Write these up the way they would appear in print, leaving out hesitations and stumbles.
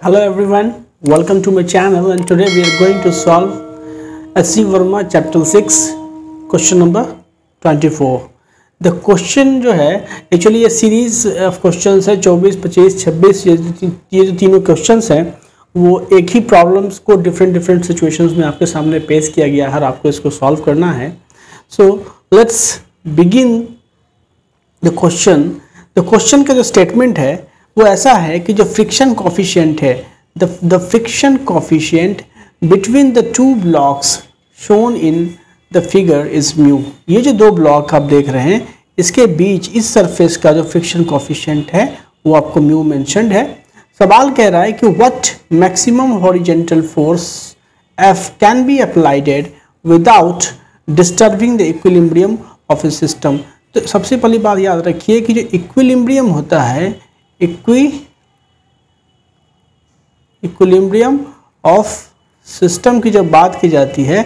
Hello everyone, welcome to my channel and today we are going to solve S.C. Verma chapter 6 question number 24. The question जो है actually ये series of questions है 24, 25, 26 ये जो तीनों questions हैं वो एक ही प्रॉब्लम्स को डिफरेंट सिचुएशंस में आपके सामने पेश किया गया है और आपको इसको सॉल्व करना है. So let's begin the question. The question का जो स्टेटमेंट है वो ऐसा है कि जो फ्रिक्शन कोफिशिएंट है the friction coefficient between the two blocks shown in the figure is mu. ये जो दो ब्लॉक आप देख रहे हैं इसके बीच इस सरफेस का जो फ्रिक्शन कोफिशिएंट है वो आपको म्यू मेंशन्ड है. सवाल कह रहा है कि what maximum horizontal force F can be applied without disturbing the equilibrium of A system. तो सबसे पहली बात याद रखिए कि जो इक्विलिब्रियम होता है इक्विलिब्रियम ऑफ सिस्टम की जब बात की जाती है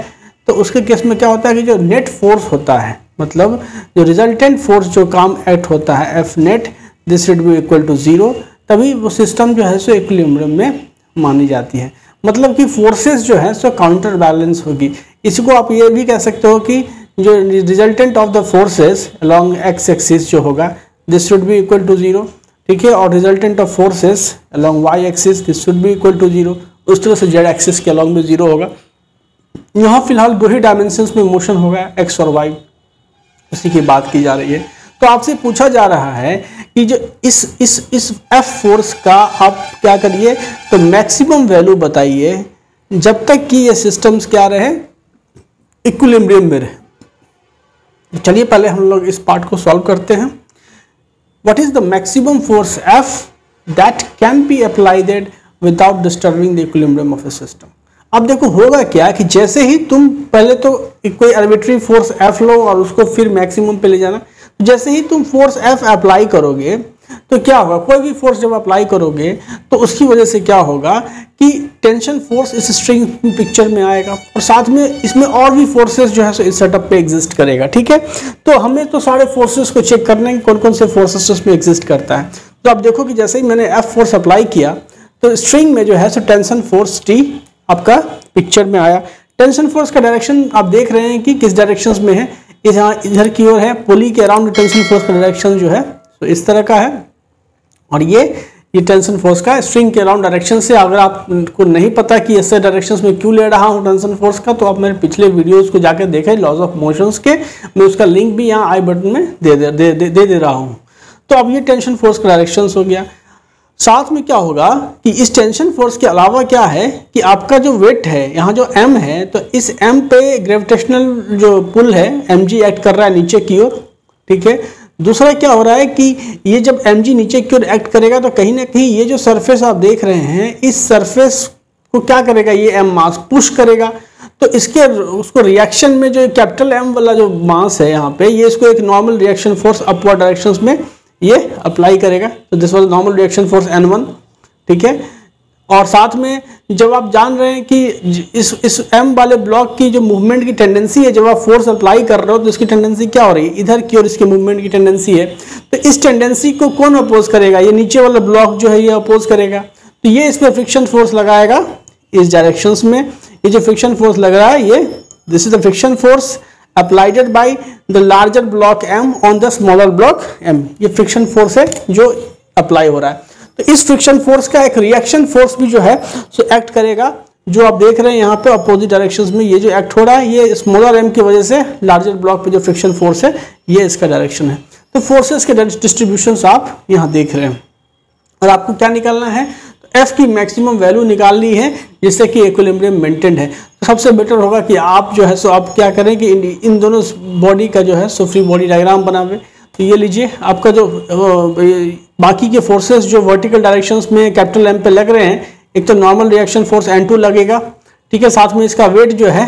तो उसके केस में क्या होता है कि जो नेट फोर्स होता है मतलब जो रिजल्टेंट फोर्स जो काम एक्ट होता है F net this should be equal to 0, तभी वो सिस्टम जो है सो इक्विलिब्रियम में मानी जाती है. मतलब कि फोर्सेस जो है सो काउंटर बैलेंस होगी. इसको आप ये भी कह सकते हो कि जो resultant of the forces along x axis जो होगा this should be equal to 0, ठीक है, और resultant of forces along y axis this should be equal to 0. उस तरह से जेड एक्सिस के अलोंग में 0 होगा. यहाँ फिलहाल दो ही डायमेंशंस में मोशन होगा एक्स और वाई, उसी की बात की जा रही है. तो आपसे पूछा जा रहा है कि जो इस एफ फोर्स का आप क्या करिए तो मैक्सिमम वैल्यू बताइए जब तक कि ये सिस्टम्स क्या रहे इक्विलिब्रियम में रहे. चलिए पहले हम लोग इस पार्ट को सॉल्व करते हैं. What is the maximum force F that can be applied without disturbing the equilibrium of a system? अब देखो होगा क्या कि जैसे ही तुम पहले तो कोई आर्बिट्री फोर्स F लो और उसको फिर मैक्सिमम पे ले जाना. जैसे ही तुम फोर्स F अप्लाई करोगे तो क्या होगा, कोई भी फोर्स जब अप्लाई करोगे तो उसकी वजह से क्या होगा कि टेंशन फोर्स इस स्ट्रिंग पिक्चर में आएगा और साथ में इसमें और भी फोर्सेस जो है सो इस सेटअप पे एग्जिस्ट करेगा. ठीक है, तो हमें तो सारे फोर्सेस को चेक करना है कि कौन कौन से फोर्सेस उसमें एग्जिस्ट करता है. तो आप देखो कि जैसे ही मैंने एफ फोर्स अप्लाई किया तो स्ट्रिंग में जो है सो टेंशन फोर्स टी आपका पिक्चर में आया. टेंशन फोर्स का डायरेक्शन आप देख रहे हैं कि किस डायरेक्शन में है, इधर की ओर है. पुली के अराउंड टेंशन फोर्स का डायरेक्शन जो है तो इस तरह का है और ये टेंशन फोर्स का स्ट्रिंग के अराउंड डायरेक्शन से. अगर आपको नहीं पता कि ऐसे डायरेक्शंस में क्यों ले रहा हूँ टेंशन फोर्स का तो आप मेरे पिछले वीडियोस को जाकर देखें लॉज ऑफ मोशंस के. मैं उसका लिंक भी यहाँ आई बटन में दे रहा हूँ. तो अब ये टेंशन फोर्स का डायरेक्शंस हो गया. साथ में क्या होगा कि इस टेंशन फोर्स के अलावा क्या है कि आपका जो वेट है यहाँ जो m है तो इस m पे ग्रेविटेशनल जो पुल है mg एक्ट कर रहा है नीचे की ओर. ठीक है, दूसरा क्या हो रहा है कि ये जब mg नीचे की ओर एक्ट करेगा तो कहीं ना कहीं ये जो सरफेस आप देख रहे हैं इस सरफेस को क्या करेगा, ये m मास पुश करेगा. तो इसके उसको रिएक्शन में जो कैपिटल M वाला जो मास है यहाँ पे ये इसको एक normal reaction force upward directions में ये अप्लाई करेगा. तो this was normal reaction force N1. ठीक है, और साथ में जब आप जान रहे हैं कि इस M वाले ब्लॉक की जो मूवमेंट की टेंडेंसी है जब आप फोर्स अप्लाई कर रहे हो तो इसकी टेंडेंसी क्या हो रही है, इधर की ओर इसकी मूवमेंट की टेंडेंसी है. तो इस टेंडेंसी को कौन अपोज करेगा, ये नीचे वाला ब्लॉक जो है ये अपोज करेगा. तो ये इस पर फ्रिक्शन फोर्स लगाएगा इस डायरेक्शंस में. ये जो फ्रिक्शन फोर्स लग रहा है ये this is the friction force applied by the larger block M on the smaller block M. ये फ्रिक्शन फोर्स है जो अप्लाई हो रहा है. तो इस फ्रिक्शन फोर्स का एक रिएक्शन फोर्स भी जो है सो एक्ट करेगा जो आप देख रहे हैं यहाँ पे अपोजिट डायरेक्शंस में. ये जो एक्ट हो रहा है ये स्मॉलर M की वजह से लार्जर ब्लॉक पे जो फ्रिक्शन फोर्स है ये इसका डायरेक्शन है. तो फोर्सेस के डिस्ट्रीब्यूशन आप यहाँ देख रहे हैं और आपको क्या निकालना है तो F की मैक्सिमम वैल्यू निकालनी है जिससे कि इक्विलिब्रियम मेंटेन है. तो सबसे बेटर होगा कि आप जो है सो आप क्या करें कि इन दोनों बॉडी का जो है सो फ्री बॉडी डायग्राम बनावे. तो ये लीजिए आपका जो बाकी के फोर्सेस जो वर्टिकल डायरेक्शंस में कैपिटल M पे लग रहे हैं एक तो नॉर्मल रिएक्शन फोर्स N2 लगेगा. ठीक है, साथ में इसका वेट जो है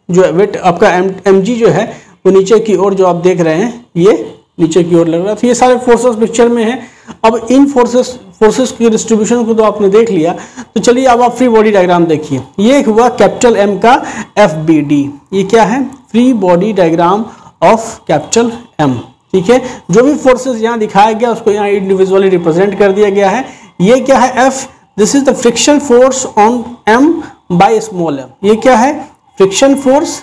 जो वेट आपका mg जो है वो नीचे की ओर जो आप देख रहे हैं ये नीचे की ओर लग रहा है. तो ये सारे फोर्सेस पिक्चर में हैं. अब इन फोर्सेस की डिस्ट्रीब्यूशन को तो आपने देख लिया. तो चलिए अब आप फ्री बॉडी डायग्राम देखिए. ये हुआ कैपिटल M का FBD. ये क्या है, free body diagram of capital M. ठीक है, जो भी फोर्सेस यहाँ दिखाया गया उसको यहाँ इंडिविजुअली रिप्रेजेंट कर दिया गया है. ये क्या है F this is the friction force on m by small m। ये क्या है? Friction force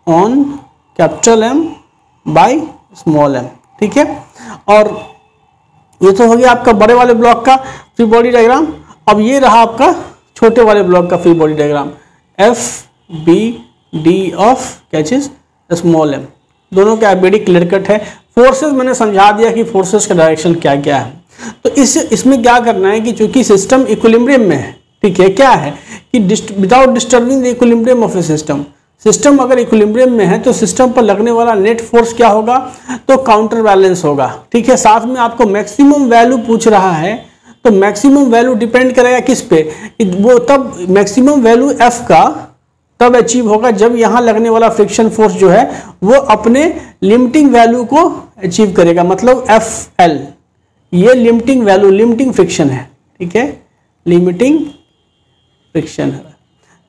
on capital M by small m, ठीक है। और ये तो हो गया आपका बड़े वाले ब्लॉक का फ्री बॉडी डायग्राम। अब ये रहा आपका छोटे वाले ब्लॉक का free body diagram, F B D of कैचेस स्मॉल m। दोनों का बड़ी क्लियर कट है। फोर्सेस मैंने समझा दिया कि फोर्सेस का डायरेक्शन क्या क्या है। तो इसमें क्या करना है कि चूंकि सिस्टम इक्विलिब्रियम में है, ठीक है, क्या है कि without disturbing the equilibrium of A system अगर इक्विलिब्रियम में है तो सिस्टम पर लगने वाला नेट फोर्स क्या होगा? तो काउंटर बैलेंस होगा, ठीक है। साथ में आपको मैक्सिमम वैल्यू पूछ रहा है, तो मैक्सिमम वैल्यू डिपेंड करेगा किस पे? वो तब मैक्सिमम वैल्यू एफ का तब अचीव होगा जब यहाँ लगने वाला फ्रिक्शन फोर्स जो है वो अपने लिमिटिंग वैल्यू को अचीव करेगा, मतलब एफ एल। ये लिमिटिंग वैल्यू, लिमिटिंग फ्रिक्शन है, ठीक है, लिमिटिंग फ्रिक्शन है।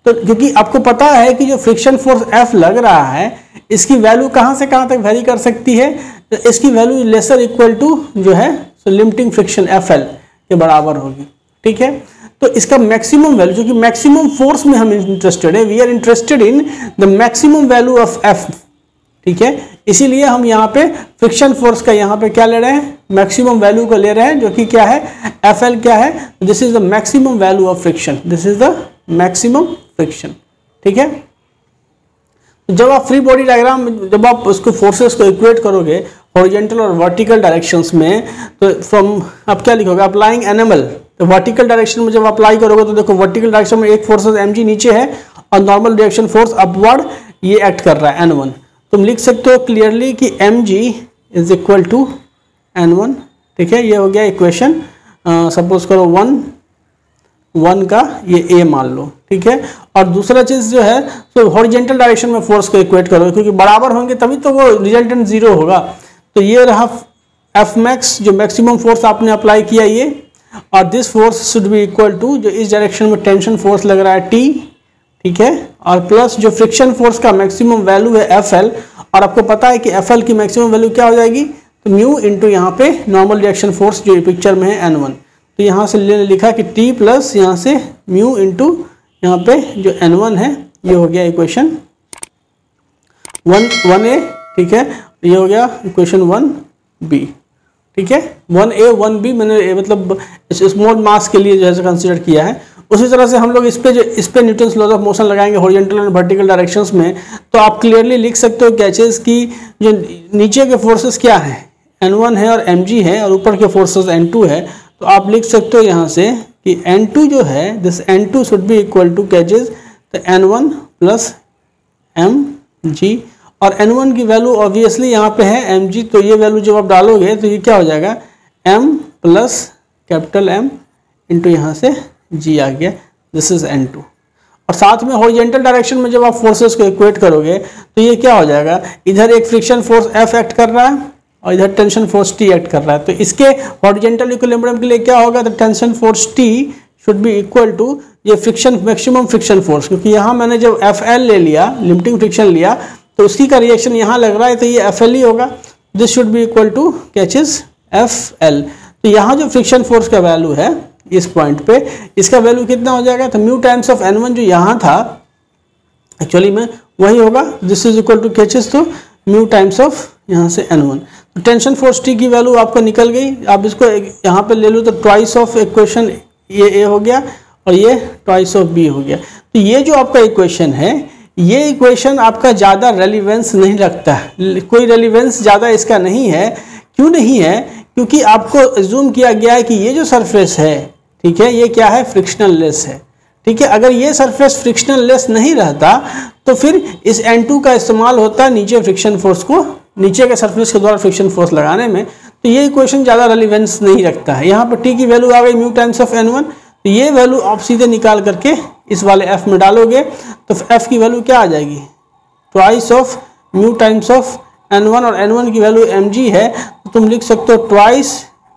तो क्योंकि आपको पता है कि जो फ्रिक्शन फोर्स एफ लग रहा है इसकी वैल्यू कहाँ से कहाँ तक वेरी कर सकती है, तो इसकी वैल्यू लेसर इक्वल टू जो है सो लिमिटिंग फ्रिक्शन एफ एल के बराबर होगी, ठीक है। तो इसका मैक्सिमम वैल्यू, जो कि मैक्सिमम फोर्स में हम इंटरेस्टेड है, we are interested in the maximum value of F, ठीक है। इसीलिए हम यहाँ पे फ्रिक्शन फोर्स का यहाँ पे क्या ले रहे हैं? मैक्सिमम वैल्यू को ले रहे हैं, जो कि क्या है? एफ एल क्या है? This is the maximum value of friction, this is the maximum friction, ठीक है। जब आप फ्री बॉडी डायग्राम, जब आप उसको फोर्सेस को इक्वेट करोगे हॉरिजॉन्टल और वर्टिकल डायरेक्शंस में, तो फ्रॉम आप क्या लिखोगे? Applying NML. तो वर्टिकल डायरेक्शन में जब अप्लाई करोगे तो देखो वर्टिकल डायरेक्शन में एक फोर्स mg नीचे है और नॉर्मल डायरेक्शन फोर्स अपवर्ड ये एक्ट कर रहा है n1। तुम लिख सकते हो क्लियरली कि mg is equal to n1, ठीक है। ये हो गया इक्वेशन। सपोज करो 1 का ये a मान लो, ठीक है। और दूसरा चीज जो है तो हॉरिजॉन्टल डायरेक्शन में फोर्स को इक्वेट करोगे, क्योंकि बराबर होंगे तभी तो वो रिजल्टेंट जीरो होगा। तो ये रहा एफ मैक्स, जो मैक्सिमम फोर्स आपने अप्लाई किया ये, और this force should be equal to जो इस डायरेक्शन में टेंशन फोर्स लग रहा है T, ठीक है, और प्लस जो फ्रिक्शन फोर्स का मैक्सिमम वैल्यू है FL, और आपको पता है कि FL की मैक्सिमम वैल्यू क्या हो जाएगी? तो म्यू इंटू यहाँ पे नॉर्मल रिएक्शन फोर्स जो पिक्चर में है N1। तो यहाँ से लिखा कि T प्लस यहाँ से म्यू इंटू यहाँ पे जो N1 है, ये हो गया इक्वेशन 1A, ठीक है। ये हो गया इक्वेशन 1B, ठीक है। 1A 1B मैंने मतलब स्मॉल मास के लिए जो है कंसिडर किया है। उसी तरह से हम लोग इस पे न्यूटन्स लॉज ऑफ मोशन लगाएंगे हॉरिजॉन्टल एंड वर्टिकल डायरेक्शंस में। तो आप क्लियरली लिख सकते हो कैचेस की जो नीचे के फोर्सेस क्या है? N1 है और mg है, और ऊपर के फोर्सेस N2 है। तो आप लिख सकते हो यहाँ से कि N2 जो है this N2 should be equal to कैचेस तो N1 प्लस mg, और N1 की वैल्यू ऑब्वियसली यहाँ पे है mg। तो ये वैल्यू जब आप डालोगे तो ये क्या हो जाएगा? m plus capital M into यहाँ से g आ गया, दिस इज N2। और साथ में हॉरिजॉन्टल डायरेक्शन में जब आप फोर्सेस को इक्वेट करोगे तो ये क्या हो जाएगा? इधर एक फ्रिक्शन फोर्स F एक्ट कर रहा है और इधर टेंशन फोर्स T एक्ट कर रहा है। तो इसके हॉरिजॉन्टल इक्विलिब्रियम के लिए क्या होगा? तो tension force T should be equal to ये फ्रिक्शन मैक्सिमम फ्रिक्शन फोर्स, क्योंकि यहाँ मैंने जब FL ले लिया, लिमिटिंग फ्रिक्शन लिया, तो उसकी का रिएक्शन यहाँ लग रहा है तो ये FL ही होगा। This should be equal to कैचेस FL। तो यहाँ जो फ्रिक्शन फोर्स का वैल्यू है इस पॉइंट पे, इसका वैल्यू कितना हो जाएगा? तो म्यू टाइम्स ऑफ N1 जो यहाँ था एक्चुअली में वही होगा, दिस इज इक्वल टू कैचेस तो म्यू टाइम्स ऑफ यहाँ से N1। तो टेंशन फोर्स T की वैल्यू आपको निकल गई। आप इसको यहाँ पे ले लो तो ट्वाइस ऑफ इक्वेशन ये A हो गया और ये ट्वाइस ऑफ B हो गया। तो ये जो आपका इक्वेशन है, ये इक्वेशन आपका ज़्यादा रेलिवेंस नहीं रखता, कोई रेलिवेंस ज़्यादा इसका नहीं है। क्यों नहीं है? क्योंकि आपको अज्यूम किया गया है कि ये जो सरफेस है, ठीक है, ये क्या है? फ्रिक्शनल लेस है, ठीक है। अगर ये सरफेस फ्रिक्शनल लेस नहीं रहता तो फिर इस N2 का इस्तेमाल होता नीचे फ्रिक्शन फोर्स को, नीचे के सरफेस के द्वारा फ्रिक्शन फोर्स लगाने में। तो ये इक्वेशन ज़्यादा रेलिवेंस नहीं रखता है। यहाँ पर T की वैल्यू आ गई म्यू टाइम्स ऑफ N1, तो ये वैल्यू आप सीधे निकाल करके इस वाले F में डालोगे तो F की वैल्यू क्या आ जाएगी? Twice of mu times of N1, और N1 की वैल्यू mg है, तो तुम लिख सकते हो twice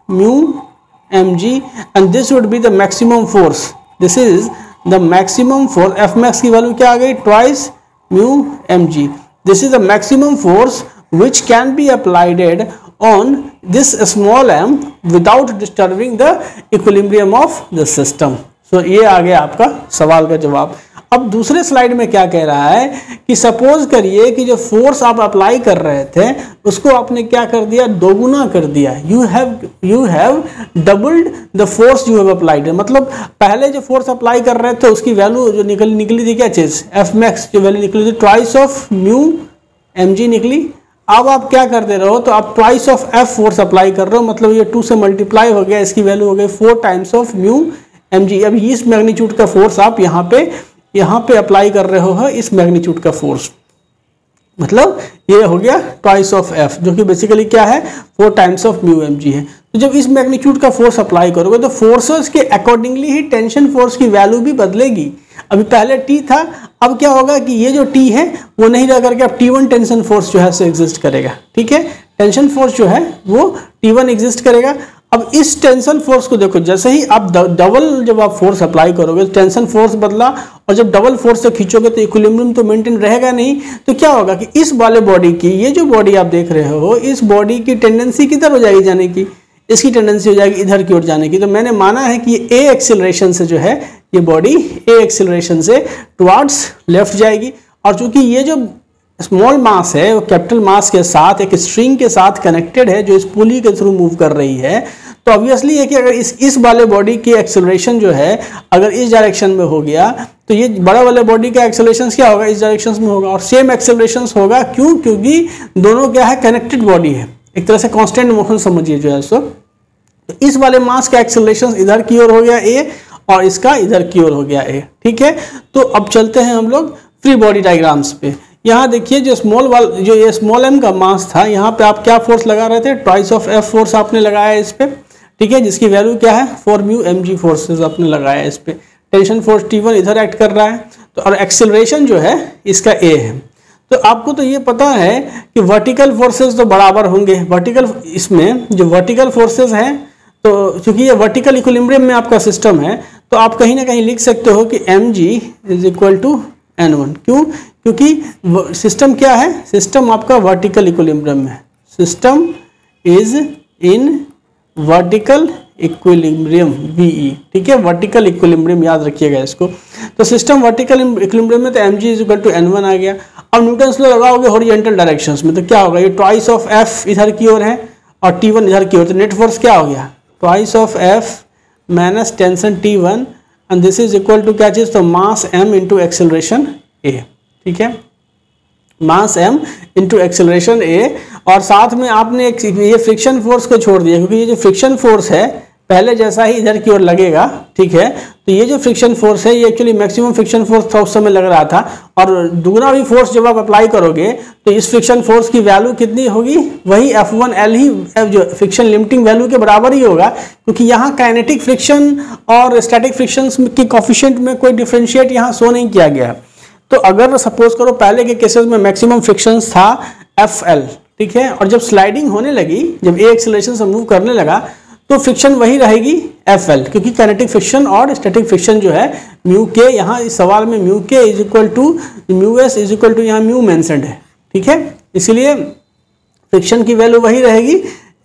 mu mg, and this would be the maximum force, this is the maximum force. F max की वैल्यू क्या आ गई? Twice mu mg। This is the maximum force which can be applied on this small m without disturbing the equilibrium of the system. So ये आ गया आपका सवाल का जवाब। अब दूसरे स्लाइड में क्या कह रहा है कि सपोज करिए कि जो फोर्स आप अप्लाई कर रहे थे उसको आपने क्या कर दिया, दोगुना कर दिया। You have doubled the force you have applied. मतलब पहले जो फोर्स अप्लाई कर रहे थे उसकी वैल्यू जो निकली थी क्या चीज, एफ मैक्स जो वैल्यू निकली थी twice of mu m g निकली। अब आप क्या कर दे रहे हो, तो आप twice of F force apply कर रहे हो, मतलब ये 2 से मल्टीप्लाई हो गया, इसकी वैल्यू हो गई 4 times of mu m g. अब इस मैग्नीट्यूड का फोर्स आप यहाँ पे अप्लाई कर रहे हो इस मैग्नीट्यूड का फोर्स, मतलब ये हो गया ट्वाइस ऑफ एफ, जो कि बेसिकली क्या है 4 times of mu m g है। तो जब इस मैग्नीट्यूड का फोर्स अप्लाई करोगे तो फोर्सेस के अकॉर्डिंगली ही टेंशन फोर्स की वैल्यू भी बदलेगी। अभी पहले टी था, अब क्या होगा कि ये जो टी है वो नहीं रह करके अब T1 टेंशन फोर्स जो है से एग्जिस्ट करेगा। ठीक है, टेंशन फोर्स जो है वो T1 एग्जिस्ट करेगा। अब इस टेंशन फोर्स को देखो, जैसे ही आप डबल जब आप फोर्स अप्लाई करोगे तो टेंशन फोर्स बदला, और जब डबल फोर्स से खींचोगे तो इक्विलिब्रियम तो मेंटेन रहेगा नहीं। तो क्या होगा कि इस वाले बॉडी की, ये जो बॉडी आप देख रहे हो, इस बॉडी की टेंडेंसी किधर हो जाएगी जाने की, इसकी टेंडेंसी हो जाएगी इधर की ओर जाने की। तो मैंने माना है कि ए एक्सेलरेशन से जो है ये बॉडी ए एक्सेलरेशन से टुवर्ड्स लेफ्ट जाएगी। और चूंकि ये जो स्मॉल मास है वो कैपिटल मास के साथ एक स्ट्रिंग के साथ कनेक्टेड है जो इस पुली के थ्रू मूव कर रही है, तो ऑब्वियसली है कि अगर इस वाले बॉडी की एक्सेलरेशन जो है अगर इस डायरेक्शन में हो गया तो ये बड़ा वाले बॉडी का एक्सेलरेशन क्या होगा, इस डायरेक्शन में होगा। और सेम एक्सेलरेशन होगा, क्यों, क्योंकि दोनों क्या है, कनेक्टेड बॉडी है, एक तरह से कांस्टेंट मोशन समझिए जो है सो। तो इस वाले मास का एक्सेलरेशन इधर की ओर हो गया ए, और इसका इधर की ओर हो गया ए। ठीक है, तो अब चलते हैं हम लोग फ्री बॉडी डायग्राम्स पे। यहाँ देखिए जो ये स्मॉल एम का मास था, यहाँ पे आप क्या फोर्स लगा रहे थे, ट्वाइस ऑफ एफ फोर्स आपने लगाया इस पे। ठीक है, जिसकी वैल्यू क्या है 4 म्यू एम जी फोर्सेज आपने लगाया इस पे। टेंशन फोर्स T1 इधर एक्ट कर रहा है, तो और एक्सेलरेशन जो है इसका ए है। तो आपको तो ये पता है कि वर्टिकल फोर्सेस तो बराबर होंगे। वर्टिकल इसमें जो वर्टिकल फोर्सेस हैं, तो चूंकि ये वर्टिकल इक्विलिब्रियम में आपका सिस्टम है, तो आप कहीं ना कहीं लिख सकते हो कि mg is equal to n1। क्यों, क्योंकि सिस्टम क्या है, सिस्टम आपका वर्टिकल इक्विलिब्रियम में, system is in vertical equilibrium VE। ठीक है, वर्टिकल इक्विलिब्रियम याद रखिएगा इसको। तो सिस्टम वर्टिकल इक्विलिब्रियम में, तो mg is equal to n1 आ गया। अब न्यूटन्स लॉ लगाओगे हॉरिजॉन्टल डायरेक्शंस में, तो क्या होगा, ये ट्वाइस ऑफ f इधर की ओर है और T1 इधर की ओर, तो नेट फोर्स क्या हो गया, twice of f minus tension T1 and this is equal to क्या चीज, तो mass m into acceleration a। ठीक है, mass m into acceleration a, और साथ में आपने ये फ्रिक्शन फोर्स को छोड़ दिया, क्योंकि ये जो फ्रिक्शन फोर्स है पहले जैसा ही इधर की ओर लगेगा। ठीक है, तो ये जो फ्रिक्शन फोर्स है ये एक्चुअली मैक्सिमम फ्रिक्शन फोर्स था उस समय लग रहा था, और दुगना भी फोर्स जब आप अप्लाई करोगे तो इस फ्रिक्शन फोर्स की वैल्यू कितनी होगी, वही F1L ही जो फ्रिक्शन लिमिटिंग वैल्यू के बराबर ही होगा, क्योंकि यहाँ काइनेटिक फ्रिक्शन और स्टैटिक फ्रिक्शन की कोफिशिएंट में कोई डिफरेंशिएट यहाँ शो नहीं किया गया। तो अगर सपोज करो पहले के केसेस में मैक्सिमम फ्रिक्शन था FL, ठीक है, और जब स्लाइडिंग होने लगी, जब ए एक्सेलरेशन से मूव करने लगा, तो फ्रिक्शन वही रहेगी FL, क्योंकि काइनेटिक फ्रिक्शन और स्टैटिक फ्रिक्शन जो है म्यू के, यहाँ इस सवाल में म्यू के is equal to mu s is equal to यहाँ म्यू मेंशन्ड है। ठीक है, इसलिए फ्रिक्शन की वैल्यू वही रहेगी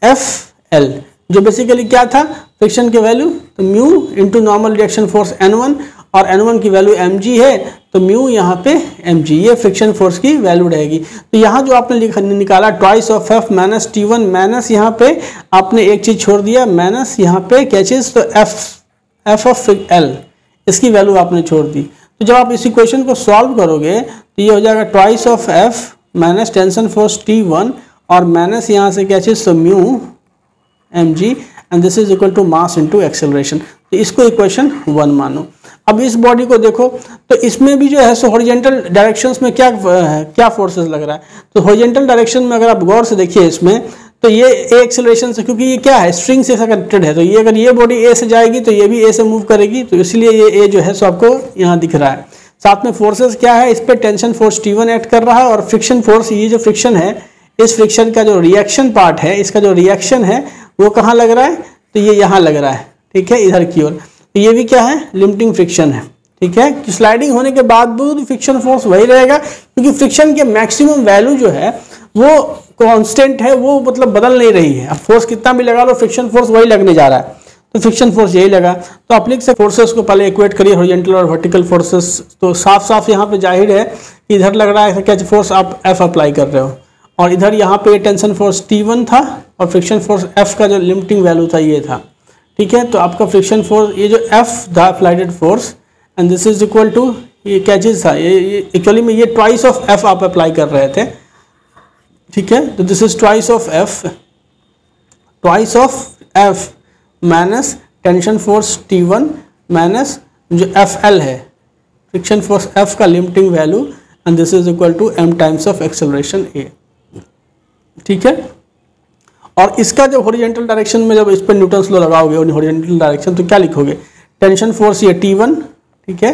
FL, जो बेसिकली क्या था फ्रिक्शन की वैल्यू, तो mu into normal reaction force N1, और N1 की वैल्यू mg है, तो म्यू यहाँ पे mg, ये फ्रिक्शन फोर्स की वैल्यू रहेगी। तो यहाँ जो आपने निकाला twice of f minus T1 minus यहाँ पे आपने एक चीज छोड़ दिया, माइनस यहाँ पे क्या चीज, तो f ऑफ L, इसकी वैल्यू आपने छोड़ दी। तो जब आप इस इक्वेशन को सॉल्व करोगे तो ये हो जाएगा twice of f minus tension force T1 और माइनस यहाँ से क्या चीज, तो mu mg and this is equal to mass into acceleration. तो इसको इक्वेशन 1 मानो। अब इस बॉडी को देखो, तो इसमें भी जो है सो हॉरिजॉन्टल डायरेक्शंस में क्या फोर्सेस लग रहा है, तो हॉरिजॉन्टल डायरेक्शन में अगर आप गौर से देखिए इसमें, तो ये ए एक्सेलरेशन से, क्योंकि ये क्या है स्ट्रिंग से कनेक्टेड है, तो ये अगर ये बॉडी ए से जाएगी तो ये भी ए से मूव करेगी, तो इसलिए ये ए जो है सो आपको यहाँ दिख रहा है। साथ में फोर्सेस क्या है, इस पर टेंशन फोर्स T1 एक्ट कर रहा है, और फ्रिक्शन फोर्स, ये जो फ्रिक्शन है, इस फ्रिक्शन का जो रिएक्शन पार्ट है, इसका जो रिएक्शन है वो कहाँ लग रहा है, तो ये यहाँ लग रहा है। ठीक है, इधर की ओर, तो ये भी क्या है, लिमिटिंग फ्रिक्शन है। ठीक है, कि स्लाइडिंग होने के बाद भी फ्रिक्शन फोर्स वही रहेगा, क्योंकि फ्रिक्शन के मैक्सिमम वैल्यू जो है वो कांस्टेंट है, वो मतलब बदल नहीं रही है। अब फोर्स कितना भी लगा लो, फ्रिक्शन फोर्स वही लगने जा रहा है, तो फ्रिक्शन फोर्स यही लगा। तो आप लिख सकते फोर्सेस को पहले इक्वेट करिए, हॉरिजॉन्टल और वर्टिकल फोर्सेस। तो साफ साफ यहाँ पे जाहिर है कि इधर लग रहा है कैच फोर्स आप F अप्लाई कर रहे हो, और इधर यहाँ पे टेंशन फोर्स T1 था और फ्रिक्शन फोर्स F का जो लिमिटिंग वैल्यू था ये था, ठीक है। तो आपका फ्रिक्शन फोर्स ये जो F था applied force, and this is equal to ये कैचेज था, ये एक्चुअली में ये ट्वाइस ऑफ F आप अप्लाई कर रहे थे, ठीक है। तो this is twice of F minus tension force T1 minus जो FL है फ्रिक्शन फोर्स F का limiting value, and this is equal to m times of acceleration A, ठीक है। और इसका जब हॉरिजॉन्टल डायरेक्शन में जब इस पर न्यूटन्स लॉ लगाओगे हॉरिजॉन्टल डायरेक्शन, तो क्या लिखोगे, टेंशन फोर्स ये T1, ठीक है,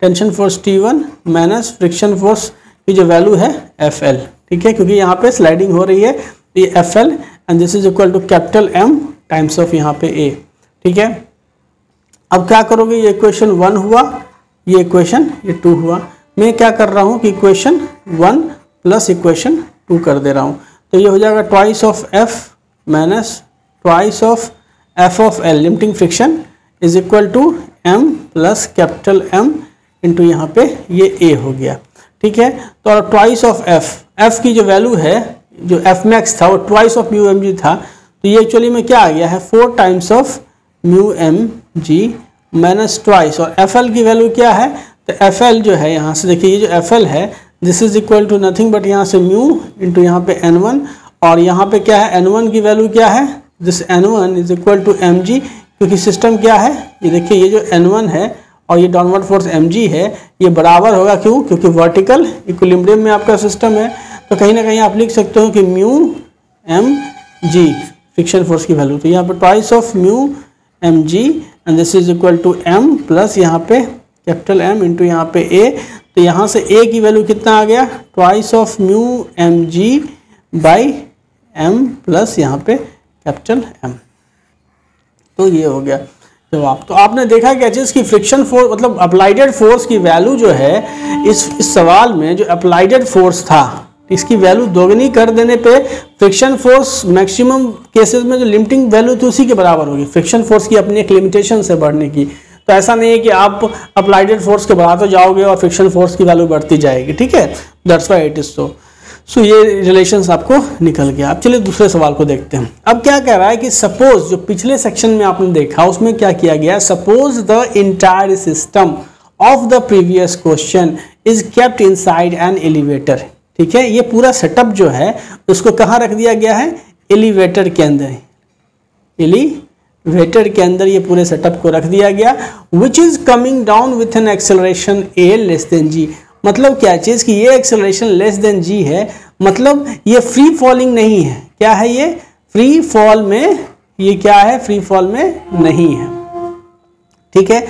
tension force T1 minus friction force की जो वैल्यू है FL, ठीक है, क्योंकि यहाँ पे स्लाइडिंग हो रही है ये FL, and this is equal to capital M times of यहाँ पे A, ठीक है। अब क्या करोगे, ये इक्वेशन 1 हुआ, ये इक्वेशन ये 2 हुआ। मैं क्या कर रहा हूँ कि इक्वेशन 1 प्लस इक्वेशन 2 कर दे रहा हूँ, तो ये हो जाएगा twice of F minus twice of F of L limiting friction is equal to M plus capital M into यहाँ पे ये A हो गया, ठीक है। तो ट्वाइस ऑफ F की जो वैल्यू है, जो F मैक्स था वो ट्वाइस ऑफ म्यू mg था, तो ये एक्चुअली में क्या आ गया है 4 times of mu mg minus twice, और FL की वैल्यू क्या है, तो FL जो है यहाँ से देखिए, ये जो FL है this is equal to nothing but यहाँ से म्यू इंटू यहाँ पे N1, और यहाँ पे क्या है N1 की वैल्यू क्या है, this N1 is equal to mg, क्योंकि सिस्टम क्या है, ये देखिए ये जो N1 है और ये डाउनवर्ड फोर्स mg है, ये बराबर होगा, क्यों, क्योंकि वर्टिकल इक्विलिब्रियम में आपका सिस्टम है। तो कहीं ना कहीं आप लिख सकते हो कि म्यू mg फ्रिक्शन फोर्स की वैल्यू, तो यहाँ पे twice of mu mg and this is equal to m plus यहाँ पे कैपिटल M इंटू यहाँ पे A, तो यहाँ से A की वैल्यू कितना आ गया, twice of mu mg by m plus यहाँ पे कैपिटल M, तो ये हो गया जवाब। तो आपने देखा क्या चीज़ की फ्रिक्शन फोर्स मतलब अप्लाइडेड फोर्स की वैल्यू जो है इस सवाल में जो अप्लाइडेड फोर्स था इसकी वैल्यू दोगुनी कर देने पे फ्रिक्शन फोर्स मैक्सिमम केसेस में जो लिमिटिंग वैल्यू थी उसी के बराबर होगी, फ्रिक्शन फोर्स की अपनी एक लिमिटेशन से बढ़ने की। तो ऐसा नहीं है कि आप अप्लाइडेड फोर्स के बढ़ाते जाओगे और फ्रिक्शन फोर्स की वैल्यू बढ़ती जाएगी, ठीक है, that's why it is so ये रिलेशंस आपको निकल गया। अब चलिए दूसरे सवाल को देखते हैं। अब क्या कह रहा है कि सपोज, जो पिछले सेक्शन में आपने देखा उसमें क्या किया गया, suppose the entire system of the previous question is kept inside an elevator, ठीक है। ये पूरा सेटअप जो है उसको कहाँ रख दिया गया है, एलिवेटर के अंदर, एलिवेटर के अंदर ये पूरे सेटअप को रख दिया गया, which is coming down with an acceleration a less than g। मतलब क्या चीज कि ये एक्सेलरेशन लेस देन g है, मतलब ये फ्री फॉलिंग नहीं है, क्या है ये फ्री फॉल में, ये क्या है फ्री फॉल में नहीं है, ठीक है।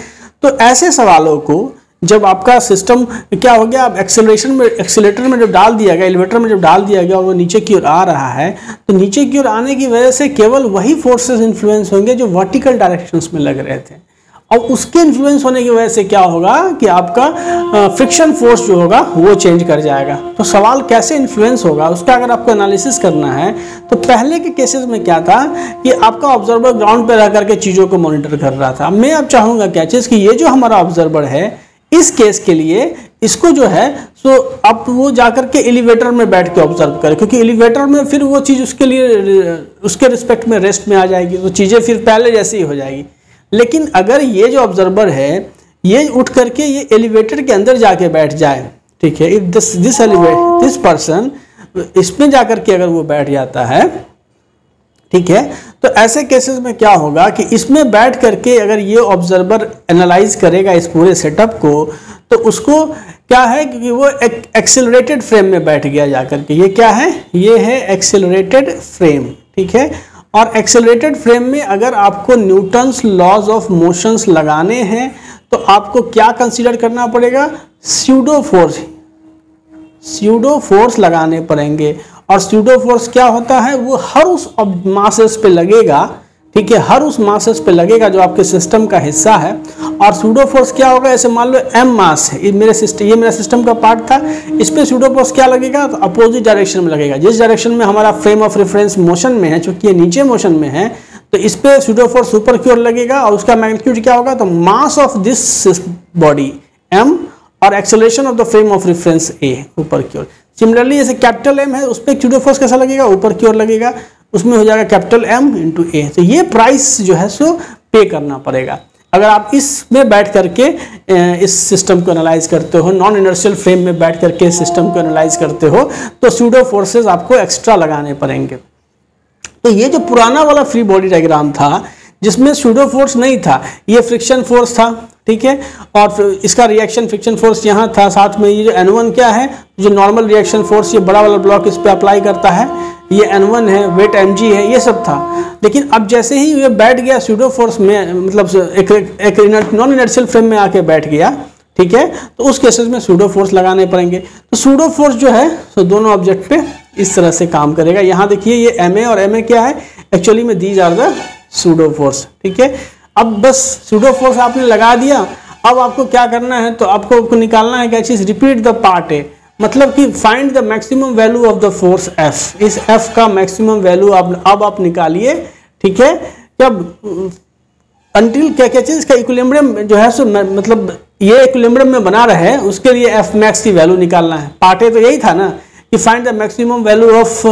तो ऐसे सवालों को जब आपका सिस्टम क्या हो गया, अब एक्सेलेरेटर में जब डाल दिया गया, एलिवेटर में जब डाल दिया गया और वो नीचे की ओर आ रहा है, तो नीचे की ओर आने की वजह से केवल वही फोर्सेस इन्फ्लुएंस होंगे जो वर्टिकल डायरेक्शंस में लग रहे थे, और उसके इन्फ्लुएंस होने की वजह से क्या होगा कि आपका फ्रिक्शन फोर्स जो होगा वो चेंज कर जाएगा। तो सवाल कैसे इन्फ्लुएंस होगा उसका अगर आपको एनालिसिस करना है, तो पहले के केसेस में क्या था कि आपका ऑब्जर्वर ग्राउंड पे रह करके चीज़ों को मॉनिटर कर रहा था। मैं अब चाहूँगा क्या चीज़ कि ये जो हमारा ऑब्जर्वर है इस केस के लिए इसको जो है सो अब वो जाकर के एलिवेटर में बैठ के ऑब्जर्व करे, क्योंकि एलिवेटर में फिर वो चीज़ उसके लिए उसके रिस्पेक्ट में रेस्ट में आ जाएगी, तो चीज़ें फिर पहले जैसी ही हो जाएगी। लेकिन अगर ये जो ऑब्जर्वर है ये उठ करके ये एलिवेटर के अंदर जाके बैठ जाए, ठीक है, इफ दिस पर्सन इसमें जाकर के अगर वो बैठ जाता है, ठीक है, तो ऐसे केसेस में क्या होगा कि इसमें बैठ करके अगर ये ऑब्जर्वर एनालाइज करेगा इस पूरे सेटअप को, तो उसको क्या है क्योंकि वो एक एक्सेलरेटेड फ्रेम में बैठ गया जाकर के, ये क्या है, ये है एक्सेलरेटेड फ्रेम, ठीक है। और एक्सेलरेटेड फ्रेम में अगर आपको न्यूटन्स लॉज ऑफ मोशंस लगाने हैं तो आपको क्या कंसीडर करना पड़ेगा, स्यूडो फोर्स लगाने पड़ेंगे। और स्यूडो फोर्स क्या होता है, वो हर उस मासेस पे लगेगा, ठीक है, हर उस मासेस पे लगेगा जो आपके सिस्टम का हिस्सा है। और सूडो फोर्स क्या होगा, ऐसे मान लो m मास है, ये मेरा सिस्टम का पार्ट था, इस पे सूडो फोर्स क्या लगेगा, तो अपोजिट डायरेक्शन में लगेगा। जिस डायरेक्शन में हमारा फ्रेम ऑफ रेफरेंस मोशन में है, चूंकि ये नीचे मोशन में है, तो इस पे सूडो फोर्स ऊपर की ओर लगेगा और उसका मैग्नीट्यूड क्या होगा, तो mass of this body m और acceleration of the frame of reference a ऊपर की ओर। सिमिलरली जैसे कैपिटल M है, उस पर सूडो फोर्स कैसा लगेगा, ऊपर की ओर लगेगा, उसमें हो जाएगा कैपिटल M इंटू ए। तो ये प्राइस जो है सो पे करना पड़ेगा। अगर आप इसमें बैठ करके इस सिस्टम को एनालाइज करते हो, नॉन इनर्शियल फ्रेम में बैठ करके सिस्टम को एनालाइज करते हो, तो सूडो फोर्सेस आपको एक्स्ट्रा लगाने पड़ेंगे। तो ये जो पुराना वाला फ्री बॉडी डायग्राम था जिसमें सूडो फोर्स नहीं था, ये फ्रिक्शन फोर्स था, ठीक है, और इसका रिएक्शन फ्रिक्शन फोर्स यहाँ था, साथ में ये जो N1 क्या है, जो नॉर्मल रिएक्शन फोर्स ये बड़ा वाला ब्लॉक इस पे अप्लाई करता है, ये N1 है, वेट mg है, ये सब था। लेकिन अब जैसे ही ये बैठ गया सूडो फोर्स में, मतलब एक नॉन इनर्शियल फ्रेम में आके बैठ गया, ठीक है, तो उस केसेस में सूडो फोर्स लगाने पड़ेंगे। तो सूडो फोर्स जो है तो दोनों ऑब्जेक्ट पे इस तरह से काम करेगा। यहाँ देखिए ये ma और ma क्या है, एक्चुअली में these are the pseudo force, ठीक है। अब बस सूडो फोर्स आपने लगा दिया, अब आपको क्या करना है, तो आपको निकालना है क्या चीज, रिपीट द पार्ट ए, मतलब कि find the maximum value of the force F। इस F का मैक्सिमम वैल्यू अब आप निकालिए, ठीक है। जब अंटिल क्या क्या चीज का इक्विलिब्रियम जो है सो मतलब ये इक्विलिब्रियम में बना रहे, उसके लिए F मैक्स की वैल्यू निकालना है। पार्ट ए तो यही था ना कि find the maximum value of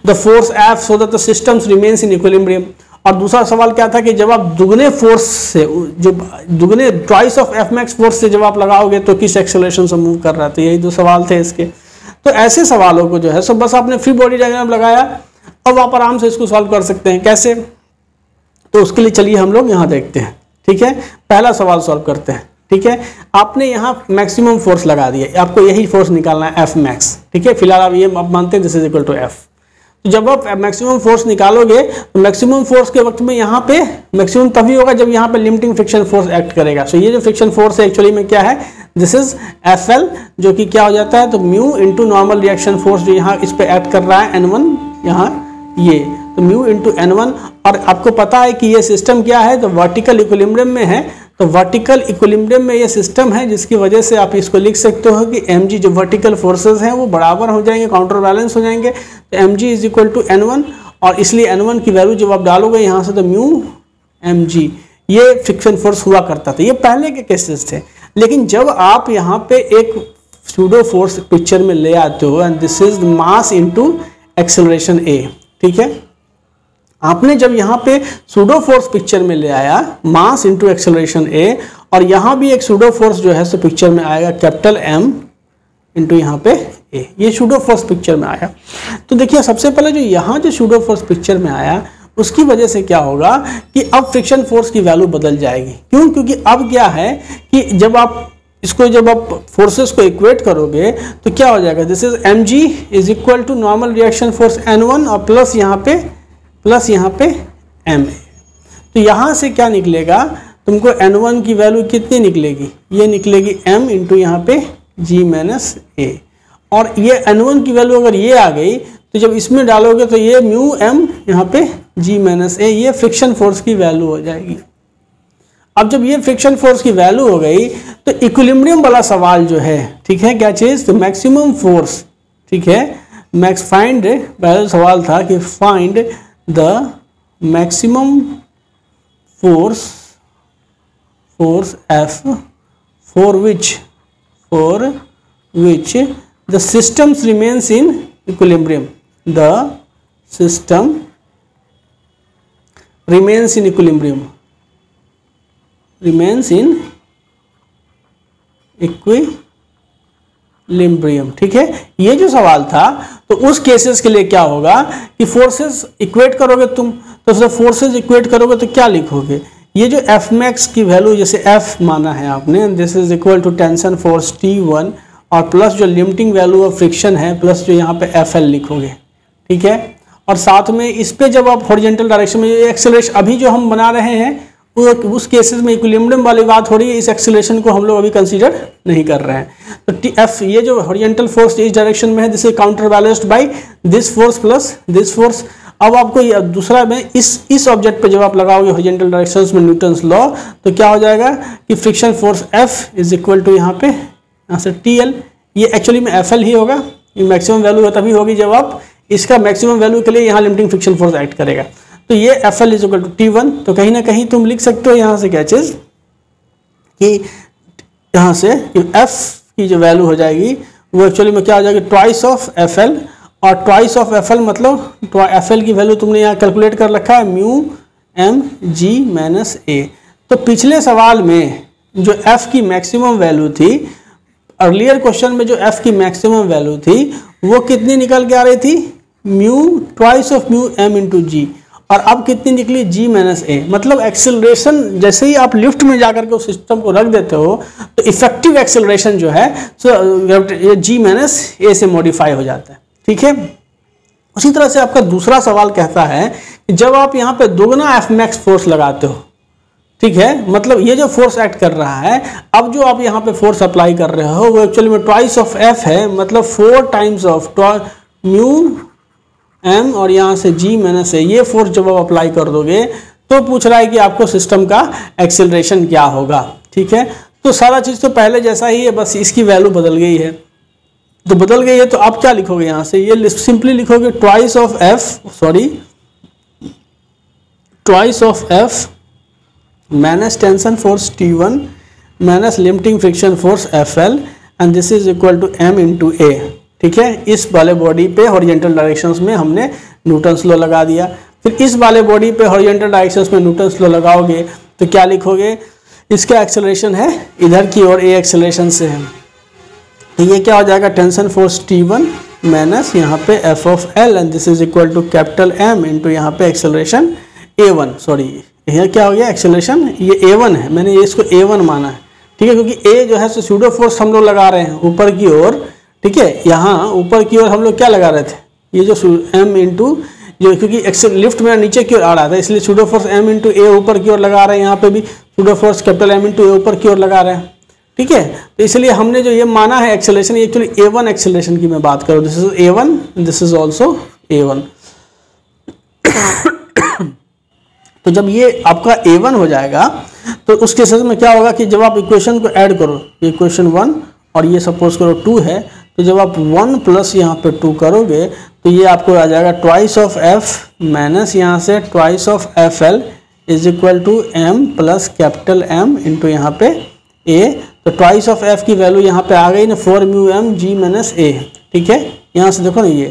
the force F so that the systems remains in equilibrium. और दूसरा सवाल क्या था कि जब आप दुगने फोर्स से, जो दुगने twice of F max force से जब आप लगाओगे तो किस एक्सेलरेशन से मूव कर रहा था। यही दो सवाल थे इसके। तो ऐसे सवालों को जो है सो बस आपने फ्री बॉडी डायग्राम लगाया, अब आप आराम से इसको सॉल्व कर सकते हैं। कैसे, तो उसके लिए चलिए हम लोग यहाँ देखते हैं, ठीक है। पहला सवाल सॉल्व करते हैं, ठीक है। आपने यहाँ मैक्सिमम फोर्स लगा दिया, आपको यही फोर्स निकालना है F मैक्स, ठीक है। फिलहाल आप ये मानते हैं this is equal to F। तो जब आप मैक्सिमम फोर्स निकालोगे तो मैक्सिमम फोर्स के वक्त में यहाँ पे मैक्सिमम तभी होगा जब यहाँ पे लिमिटिंग फ्रिक्शन फोर्स एक्ट करेगा। सो ये जो फ्रिक्शन फोर्स है एक्चुअली में क्या है, दिस इज FL, जो कि क्या हो जाता है, तो mu into normal reaction force जो यहाँ इस पे एक्ट कर रहा है N1, यहाँ ये तो म्यू इंटू N1। और आपको पता है कि ये सिस्टम क्या है, तो वर्टिकल इक्विलिब्रियम में है। तो वर्टिकल इक्विलिब्रियम में ये सिस्टम है, जिसकी वजह से आप इसको लिख सकते हो कि mg जो वर्टिकल फोर्सेस हैं वो बराबर हो जाएंगे, काउंटर बैलेंस हो जाएंगे। तो mg is equal to N1, और इसलिए N1 की वैल्यू जब आप डालोगे यहाँ से तो म्यू mg, ये फ्रिक्शन फोर्स हुआ करता था। ये पहले के केसेस थे। लेकिन जब आप यहाँ पे एक सूडो फोर्स पिक्चर में ले आते हो, and this is mass into acceleration a, ठीक है। आपने जब यहाँ पे सूडो फोर्स पिक्चर में ले आया, मास इनटू एक्सेलरेशन a, और यहाँ भी एक सूडो फोर्स जो है सो पिक्चर में आएगा, कैपिटल M इंटू यहाँ पे a, ये सूडो फोर्स पिक्चर में आया। तो देखिए सबसे पहले जो यहाँ जो सूडो फोर्स पिक्चर में आया, उसकी वजह से क्या होगा कि अब फ्रिक्शन फोर्स की वैल्यू बदल जाएगी। क्यों, क्योंकि अब क्या है कि जब आप फोर्सेस को इक्वेट करोगे तो क्या हो जाएगा, this is mg is equal to normal reaction force N1 और प्लस यहाँ पे ma। तो यहाँ से क्या निकलेगा, तुमको N1 की वैल्यू कितनी निकलेगी, ये निकलेगी m इंटू यहाँ पे g माइनस a। और ये N1 की वैल्यू अगर ये आ गई तो जब इसमें डालोगे तो ये म्यू m यहाँ पे g माइनस a, ये फ्रिक्शन फोर्स की वैल्यू हो जाएगी। अब जब ये फ्रिक्शन फोर्स की वैल्यू हो गई तो इक्विलिब्रियम वाला सवाल जो है, ठीक है, क्या चीज, तो मैक्सिमम फोर्स, ठीक है, फाइंड, पहला सवाल था कि find the maximum force F for which the systems remains in equilibrium. The system remains in equilibrium. ठीक है। ये जो सवाल था, तो उस केसेस के लिए क्या होगा कि फोर्सेस इक्वेट करोगे तुम, तो जब फोर्सेस इक्वेट करोगे तो क्या लिखोगे, ये जो F मैक्स की वैल्यू जैसे F माना है आपने, this is equal to tension force T1 और प्लस जो लिमिटिंग वैल्यू ऑफ फ्रिक्शन है प्लस जो यहाँ पे FL लिखोगे, ठीक है। और साथ में इस पे जब आप हॉरिजॉन्टल डायरेक्शन में एक्सेलरेशन अभी जो हम बना रहे हैं उस केसेस में इक्विलिब्रियम वाली बात हो रही है, इस एक्सेलरेशन को हम लोग अभी कंसीडर नहीं कर रहे हैं। तो F ये जो हॉरिजॉन्टल फोर्स इस डायरेक्शन में है, this is counter balanced by this force plus this force. अब आपको ये दूसरा में इस ऑब्जेक्ट पे जब आप लगाओगे हॉरिजॉन्टल डायरेक्शंस में न्यूटन्स लॉ, तो क्या हो जाएगा कि friction force F is equal to यहाँ से TL, ये एक्चुअली में FL ही होगा। ये मैक्सिमम वैल्यू तभी होगी जब आप इसका मैक्सिमम वैल्यू के लिए यहाँ लिमिटिंग फ्रिक्शन फोर्स एक्ट करेगा। तो ये FL is equal to T1। तो कहीं ना कहीं तुम लिख सकते हो यहाँ से क्या चीज़ कि यहाँ से कि F की जो वैल्यू हो जाएगी वो एक्चुअली में क्या हो जाएगी, ट्वाइस ऑफ FL। और ट्वाइस ऑफ FL मतलब FL की वैल्यू तुमने यहाँ कैलकुलेट कर रखा है म्यू एम जी माइनस ए। तो पिछले सवाल में जो F की मैक्सिमम वैल्यू थी, अर्लियर क्वेश्चन में जो F की मैक्सिमम वैल्यू थी वो कितनी निकल के आ रही थी, mu twice of mu M into G. और अब कितनी निकली, जी माइनस ए। मतलब एक्सेलरेशन जैसे ही आप लिफ्ट में जाकर के उस सिस्टम को रख देते हो तो इफेक्टिव एक्सेलरेशन जो है ये जी माइनस ए से मॉडिफाई हो जाता है। ठीक है, उसी तरह से आपका दूसरा सवाल कहता है कि जब आप यहाँ पे दोगुना एफ मैक्स फोर्स लगाते हो, ठीक है, मतलब ये जो फोर्स एक्ट कर रहा है, अब जो आप यहाँ पे फोर्स अप्लाई कर रहे हो वो एक्चुअली में ट्वाइस ऑफ एफ है, मतलब 4 टाइम्स ऑफ म्यू एम और यहाँ से जी माइनस ए। ये फोर्स जब आप अप्लाई कर दोगे तो पूछ रहा है कि आपको सिस्टम का एक्सेलरेशन क्या होगा। ठीक है, तो सारा चीज़ तो पहले जैसा ही है, बस इसकी वैल्यू बदल गई है। तो बदल गई है तो आप क्या लिखोगे, यहाँ से ये सिंपली लिखोगे twice of F minus tension force T1 minus limiting friction force FL and this is equal to M into A. ठीक है, इस वाले बॉडी पे हॉरिजॉन्टल डायरेक्शंस में हमने न्यूटन्स लॉ लगा दिया। फिर इस वाले बॉडी पे हॉरिजॉन्टल डायरेक्शंस में न्यूटन्स लॉ लगाओगे तो क्या लिखोगे, इसका एक्सेलरेशन है इधर की ओर, ए एक्सेलरेशन से है, तो ये क्या हो जाएगा, टेंशन फोर्स T1 माइनस यहाँ पे F of L and this is equal to capital M into यहाँ पे एक्सेलरेशन A1। सॉरी, यह क्या हो गया, एक्सेलरेशन ये A1 है, मैंने ये इसको A1 माना है। ठीक है, क्योंकि A जो है सो सूडो फोर्स हम लोग लगा रहे हैं ऊपर की ओर। ठीक है, यहाँ ऊपर की ओर हम लोग क्या लगा रहे थे, ये जो M इंटू जो, क्योंकि लिफ्ट में नीचे की ओर आ रहा था इसलिए pseudo force M into A ऊपर की ओर लगा रहे हैं। यहाँ पे भी pseudo force capital M into A ऊपर की ओर लगा रहे हैं। ठीक है, तो इसलिए हमने जो ये माना है एक्सेलरेशन, ये एक्चुअली A1 एक्सेलरेशन की मैं बात करूँ, this is A1, this is also A1। तो जब ये आपका A1 हो जाएगा तो उस केसेस में क्या होगा कि जब आप इक्वेशन को ऐड करो, ये इक्वेशन 1 और ये सपोज करो 2 है, तो जब आप 1 प्लस यहाँ पे 2 करोगे तो ये आपको आ जाएगा ट्वाइस ऑफ F माइनस यहाँ से twice of FL is equal to M plus capital M into यहाँ पे A। तो ट्वाइस ऑफ F की वैल्यू यहाँ पे आ गई ना, 4 mu m g minus a. ठीक है, यहाँ से देखो ना ये,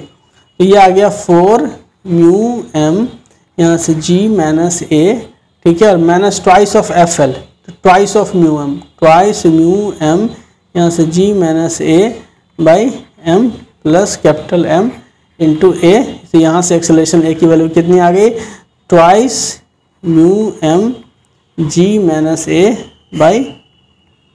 तो ये आ गया 4 म्यू एम यहाँ से G माइनस ए। ठीक है, और माइनस ट्वाइस ऑफ FL, तो twice of mu M, twice mu M यहाँ से G minus A by M plus capital M into A. तो यहाँ से एक्सेलरेशन ए की वैल्यू कितनी आ गई, twice mu m G minus A by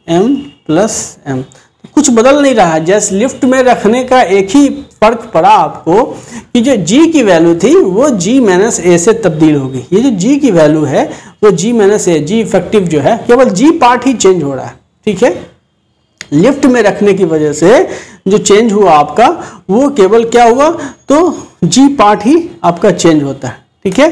M plus M। तो कुछ बदल नहीं रहा है, जैसे लिफ्ट में रखने का एक ही फर्क पड़ा आपको कि जो G की वैल्यू थी वो G माइनस ए से तब्दील होगी। ये जो G की वैल्यू है वो G माइनस ए, G इफेक्टिव जो है, केवल G पार्ट ही चेंज हो रहा है। ठीक है, लिफ्ट में रखने की वजह से जो चेंज हुआ आपका वो केवल क्या हुआ, तो G पार्ट ही आपका चेंज होता है। ठीक है,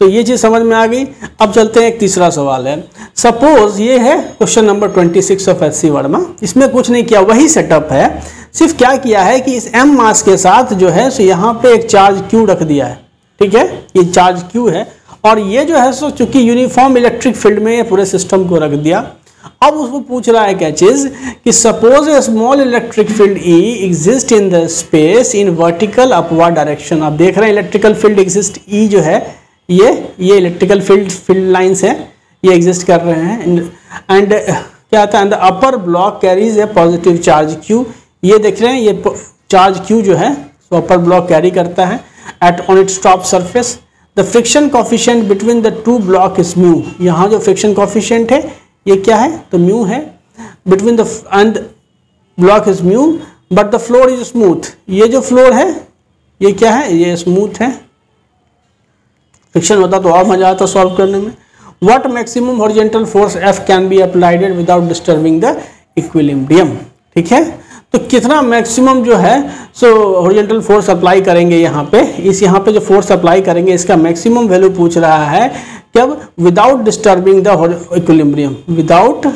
तो ये चीज़ समझ में आ गई। अब चलते हैं, एक तीसरा सवाल है। सपोज ये है question number 26 of H C Verma. इसमें कुछ नहीं किया, वही सेटअप है, सिर्फ क्या किया है कि इस m मास के साथ जो है सो यहाँ पे एक चार्ज q रख दिया है। ठीक है, ये चार्ज q है और ये जो है सो चूंकि यूनिफॉर्म इलेक्ट्रिक फील्ड में ये पूरे सिस्टम को रख दिया। अब उसको पूछ रहा है क्या चीज कि suppose A small electric field E exist in the space in vertical upward direction. आप देख रहे हैं इलेक्ट्रिकल फील्ड एग्जिस्ट, E जो है ये इलेक्ट्रिकल फील्ड लाइंस है, ये एग्जिस्ट कर रहे हैं। एंड क्या आता है, the upper block carries A positive charge Q। ये देख रहे हैं ये चार्ज Q जो है सो अपर ब्लॉक कैरी करता है at on its top surface. The friction coefficient between the two block is mu. यहाँ जो फ्रिक्शन कोफिशिएंट है ये क्या है, तो म्यू है। Between the end block is mu but the floor is smooth. ये जो फ्लोर है ये क्या है, ये स्मूथ है। फ्रिक्शन होता तो और मजा आता सॉल्व करने में। What maximum horizontal force F can be applied without disturbing the equilibrium. ठीक है, तो कितना मैक्सिमम जो है सो हॉरिजॉन्टल फोर्स अप्लाई करेंगे यहाँ पे, यहाँ पे जो फोर्स अप्लाई करेंगे इसका मैक्सिमम वैल्यू पूछ रहा है कब, without disturbing the equilibrium, without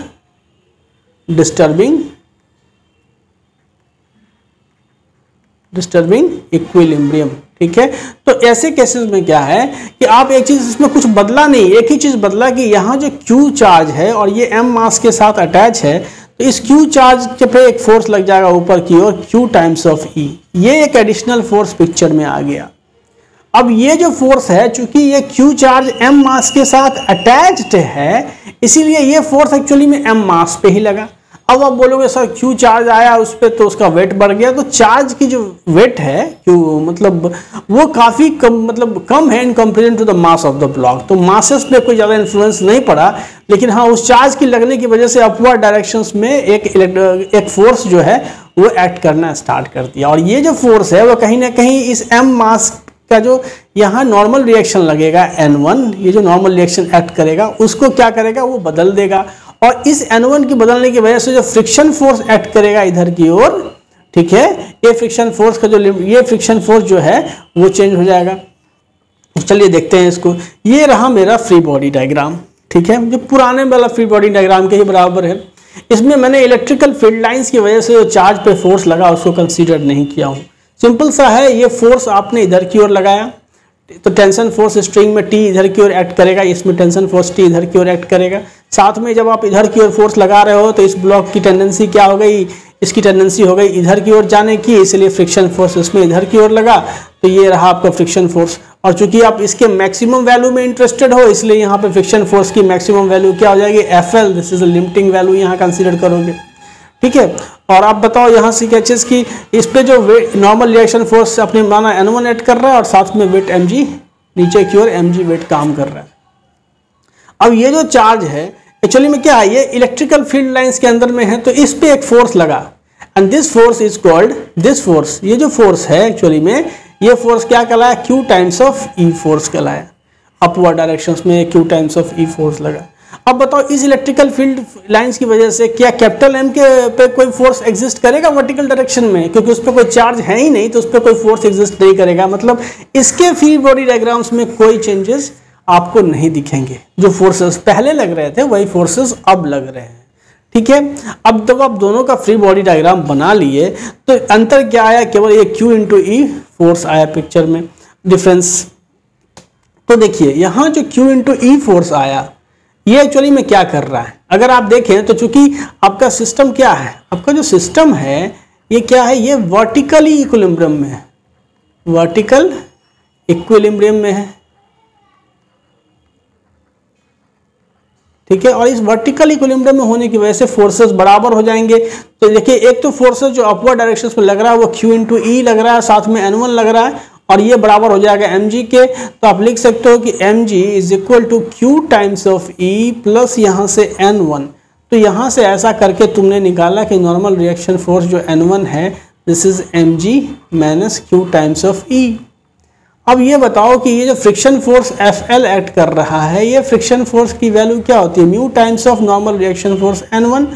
disturbing equilibrium. ठीक है, तो ऐसे केसेस में क्या है कि आप एक चीज इसमें कुछ बदला नहीं, एक ही चीज बदला कि यहाँ जो Q चार्ज है और ये M मास के साथ अटैच है, तो इस Q चार्ज के पे एक फोर्स लग जाएगा ऊपर की ओर Q टाइम्स ऑफ E, ये एक एडिशनल फोर्स पिक्चर में आ गया। अब ये जो फोर्स है, चूंकि ये Q चार्ज M मास के साथ अटैच्ड है, इसीलिए ये फोर्स एक्चुअली में M मास पे ही लगा। अब आप बोलोगे सर Q चार्ज आया उस पर तो उसका वेट बढ़ गया, तो चार्ज की जो वेट है Q मतलब वो काफ़ी कम है in comparison to the mass of the block, तो मासेस पे कोई ज़्यादा इन्फ्लुएंस नहीं पड़ा, लेकिन हाँ उस चार्ज की लगने की वजह से अपवर्ड डायरेक्शंस में एक फोर्स जो है वो एक्ट करना स्टार्ट कर दिया। और ये जो फोर्स है वो कहीं ना कहीं इस M मास का जो यहाँ नॉर्मल रिएक्शन लगेगा N1, ये जो नॉर्मल रिएक्शन एक्ट करेगा उसको क्या करेगा, वो बदल देगा, और इस N1 की बदलने की वजह से जो फ्रिक्शन फोर्स एक्ट करेगा इधर की ओर, ठीक है, ये फ्रिक्शन फोर्स का ये फ्रिक्शन फोर्स जो है वो चेंज हो जाएगा। चलिए देखते हैं इसको। ये रहा मेरा फ्री बॉडी डायग्राम, ठीक है, जो पुराने वाला फ्री बॉडी डायग्राम के ही बराबर है। इसमें मैंने इलेक्ट्रिकल फील्ड लाइंस की वजह से जो चार्ज पे फोर्स लगा उसको कंसीडर नहीं किया हूँ। सिंपल सा है, ये फोर्स आपने इधर की ओर लगाया तो टेंशन फोर्स स्ट्रिंग में T इधर की ओर एक्ट करेगा, इसमें टेंशन फोर्स T इधर की ओर एक्ट करेगा। साथ में जब आप इधर की ओर फोर्स लगा रहे हो तो इस ब्लॉक की टेंडेंसी क्या हो गई, इसकी टेंडेंसी हो गई इधर की ओर जाने की, इसलिए फ्रिक्शन फोर्स इसमें इधर की ओर लगा, तो ये रहा आपका फ्रिक्शन फोर्स। और चूंकि आप इसके मैक्सिमम वैल्यू में इंटरेस्टेड हो, इसलिए यहाँ पे फ्रिक्शन फोर्स की मैक्सिमम वैल्यू क्या हो जाएगी, FL, this is a limiting value यहाँ कंसिडर करोगे। ठीक है, और आप बताओ यहाँ से क्या चीज़ की इस पे जो नॉर्मल रिएक्शन फोर्स अपने माना N1 ऐड कर रहा है और साथ में वेट mg नीचे की ओर mg वेट काम कर रहा है। अब ये जो चार्ज है एक्चुअली में क्या है, ये इलेक्ट्रिकल फील्ड लाइंस के अंदर में है, तो इस पे एक फोर्स लगा and this force is called, this force, ये जो फोर्स है एक्चुअली में ये फोर्स क्या कहलाया, Q times of E force कहलाया। अपवर्ड डायरेक्शंस में Q times of E force लगा। अब बताओ इस इलेक्ट्रिकल फील्ड लाइंस की वजह से क्या कैपिटल M के पे कोई फोर्स एग्जिस्ट करेगा वर्टिकल डायरेक्शन में, क्योंकि उस पर कोई चार्ज है ही नहीं तो उस पर कोई फोर्स एग्जिस्ट नहीं करेगा। मतलब इसके फ्री बॉडी डायग्राम्स में कोई चेंजेस आपको नहीं दिखेंगे, जो फोर्सेस पहले लग रहे थे वही फोर्सेस अब लग रहे हैं। ठीक है, अब जब आप दोनों का फ्री बॉडी डायग्राम बना लिए तो अंतर क्या आया, केवल ये Q इंटू E फोर्स आया पिक्चर में डिफरेंस। तो देखिए यहाँ जो Q इंटू E फोर्स आया ये एक्चुअली में क्या कर रहा है, अगर आप देखें तो चूंकि आपका सिस्टम क्या है, आपका जो सिस्टम है ये क्या है, ये वर्टिकली इक्विलिब्रियम में है, वर्टिकल इक्विलिब्रियम में है। ठीक है, और इस वर्टिकल इक्विलिब्रियम में होने की वजह से फोर्सेस बराबर हो जाएंगे। तो देखिए एक तो फोर्सेस जो अपवर्ड डायरेक्शन में लग रहा है वो Q इंटू E लग रहा है, साथ में N1 लग रहा है, और ये बराबर हो जाएगा mg के। तो आप लिख सकते हो कि mg is equal to Q times of E प्लस यहाँ से N1। तो यहाँ से ऐसा करके तुमने निकाला कि नॉर्मल रिएक्शन फोर्स जो N1 है this is mg minus Q times of E। अब ये बताओ कि ये जो फ्रिक्शन फोर्स FL एक्ट कर रहा है, ये फ्रिक्शन फोर्स की वैल्यू क्या होती है, mu times of normal reaction force N1,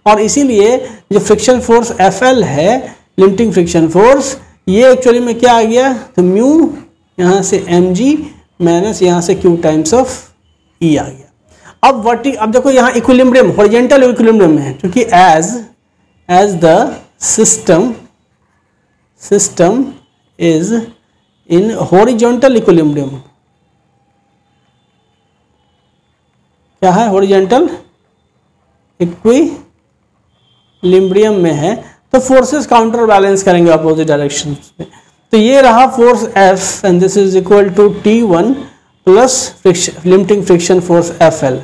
और इसीलिए जो फ्रिक्शन फोर्स FL है, लिमिटिंग फ्रिक्शन फोर्स, ये एक्चुअली में क्या आ गया, तो म्यू यहाँ से mg माइनस यहाँ से Q टाइम्स ऑफ E आ गया। अब देखो यहाँ इक्विलिब्रियम हॉरिजॉन्टल इक्विलिब्रियम में है, क्योंकि as the system is in horizontal equilibrium, क्या है, हॉरिजॉन्टल इक्विलिब्रियम में है, तो फोर्सेस काउंटर बैलेंस करेंगे अपोजिट डायरेक्शन में। तो ये रहा force F and this is equal to T1 plus limiting friction force FL।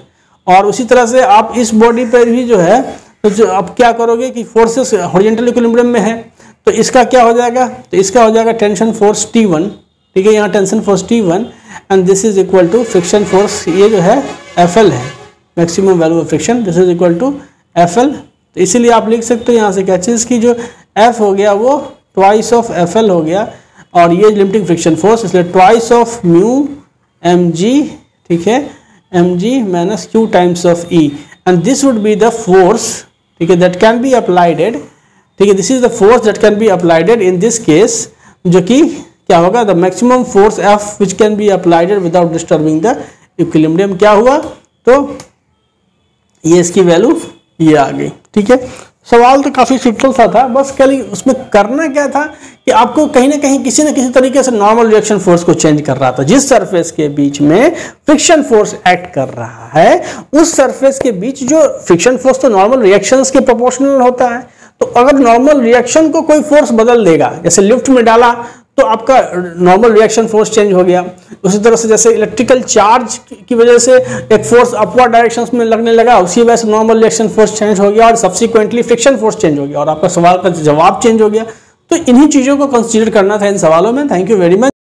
और उसी तरह से आप इस बॉडी पर भी जो है, तो जो आप क्या करोगे कि फोर्सेस हॉरिजॉन्टल इक्विलिब्रियम में है, तो इसका क्या हो जाएगा, तो इसका हो जाएगा टेंशन फोर्स T1, ठीक है, यहाँ tension force T1 and this is equal to friction force, ये जो है FL है, maximum value of friction, this is equal to FL। तो इसीलिए आप लिख सकते हो यहाँ से क्या चीज़ की जो F हो गया वो ट्वाइस ऑफ FL हो गया, और ये लिमिटिंग फ्रिक्शन फोर्स, इसलिए ट्वाइस ऑफ म्यू mg, ठीक है, mg minus Q times of E, and this would be the force, ठीक है, दैट कैन बी अप्लाइडेड, ठीक है, this is the force that can be applied in this case, जो कि क्या होगा, the maximum force F which can be applied without disturbing the equilibrium. क्या हुआ, तो ये इसकी वैल्यू ये आ गई। ठीक है, सवाल तो काफी सिंपल सा था, बस खाली उसमें करना क्या था कि आपको कहीं ना कहीं किसी न किसी तरीके से नॉर्मल रिएक्शन फोर्स को चेंज कर रहा था। जिस सरफेस के बीच में फ्रिक्शन फोर्स एक्ट कर रहा है, उस सरफेस के बीच जो फ्रिक्शन फोर्स तो नॉर्मल रिएक्शंस के प्रोपोर्शनल होता है, तो अगर नॉर्मल रिएक्शन को कोई फोर्स बदल देगा, जैसे लिफ्ट में डाला तो आपका नॉर्मल रिएक्शन फोर्स चेंज हो गया। उसी तरह से जैसे इलेक्ट्रिकल चार्ज की वजह से एक फोर्स अपवर्ड डायरेक्शन में लगने लगा, उसी वजह से नॉर्मल रिएक्शन फोर्स चेंज हो गया और सब्सिक्वेंटली फ्रिक्शन फोर्स चेंज हो गया और आपका सवाल का जवाब चेंज हो गया। तो इन्हीं चीजों को कंसीडर करना था इन सवालों में। Thank you very much.